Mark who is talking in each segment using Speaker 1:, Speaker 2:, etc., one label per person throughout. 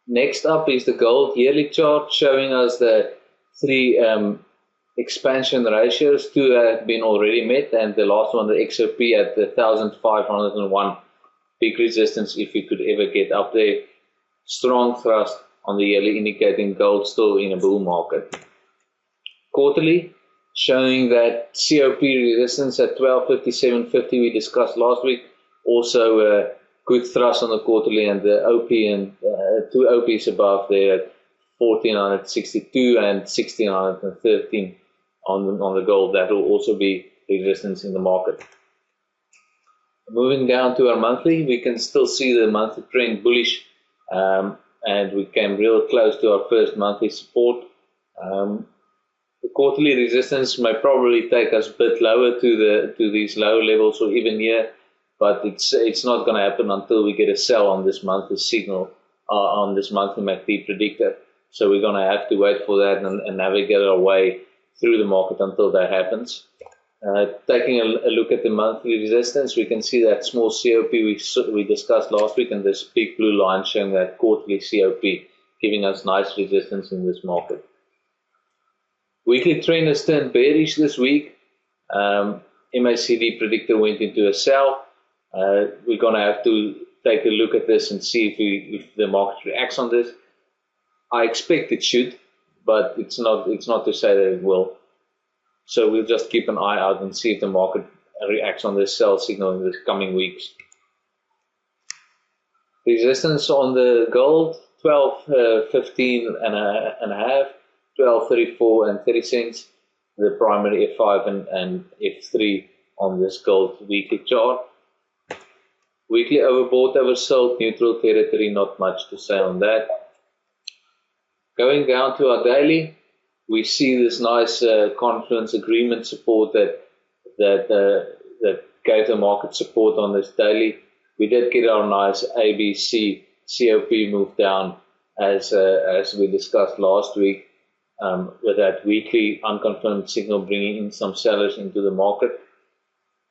Speaker 1: Next up is the gold yearly chart showing us the three expansion ratios. Two have been already met, and the last one, the XOP at the 1501, big resistance if we could ever get up there. Strong thrust on the yearly indicating gold still in a bull market. Quarterly showing that COP resistance at 1257.50 we discussed last week. Also good thrust on the quarterly, and the OP and two OPs above there at 1462 and 1613 on the gold. That will also be resistance in the market. Moving down to our monthly, we can still see the monthly trend bullish, and we came real close to our first monthly support. The quarterly resistance may probably take us a bit lower to these low levels or even here, but it's not going to happen until we get a sell on this monthly signal, on this monthly MACD predictor. So we're going to have to wait for that and navigate our way through the market until that happens. Taking a look at the monthly resistance, we can see that small COP we discussed last week, and this big blue line showing that quarterly COP, giving us nice resistance in this market. Weekly trend has turned bearish this week. MACD predictor went into a sell. We're going to have to take a look at this and see if the market reacts on this. I expect it should, but it's not to say that it will. So we'll just keep an eye out and see if the market reacts on this sell signal in the coming weeks. Resistance on the gold, 12.15 and a half, 12.34 and 30 cents. The primary F5 and F3 on this gold weekly chart. Weekly overbought, oversold, neutral territory, not much to say on that. Going down to our daily, we see this nice confluence agreement support that gave the market support on this daily. We did get our nice ABC COP move down as we discussed last week, with that weekly unconfirmed signal bringing in some sellers into the market.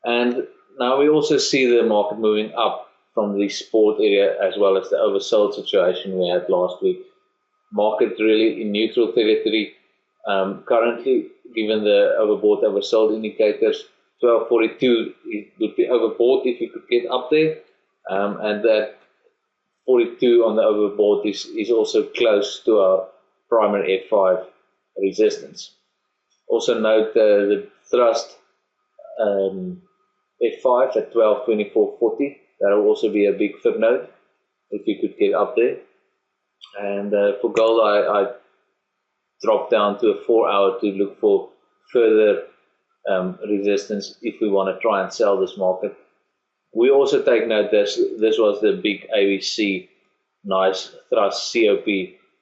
Speaker 1: And now we also see the market moving up from the support area as well as the oversold situation we had last week. Market really in neutral territory currently, given the overbought oversold indicators. 1242 would be overbought if you could get up there, and that 42 on the overbought is also close to our primary F5 resistance. Also note the thrust F5 at 1224.40. That will also be a big footnote if you could get up there. And for gold, I dropped down to a 4-hour to look for further resistance if we want to try and sell this market. We also take note this was the big ABC nice thrust COP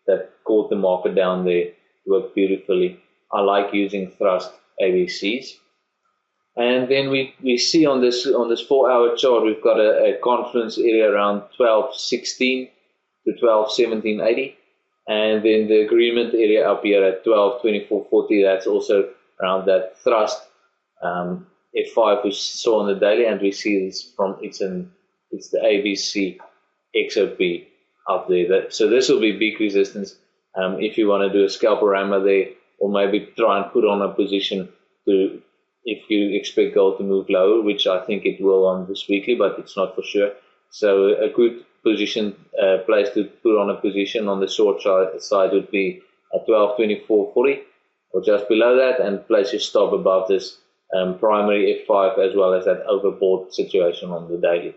Speaker 1: that caught the market down there. Worked beautifully. I like using thrust ABCs. And then we see on this 4-hour chart we've got a confluence area around 1216 to 1217.80, and then the agreement area up here at 1224.40. That's also around that thrust F5 we saw on the daily, and we see this from it's the ABC XOP up there. So this will be big resistance if you want to do a scalporama there, or maybe try and put on a position to, if you expect gold to move lower, which I think it will on this weekly, but it's not for sure. So a good position place to put on a position on the short side would be at 1224.40 or just below that, and place your stop above this primary F5 as well as that overbought situation on the daily.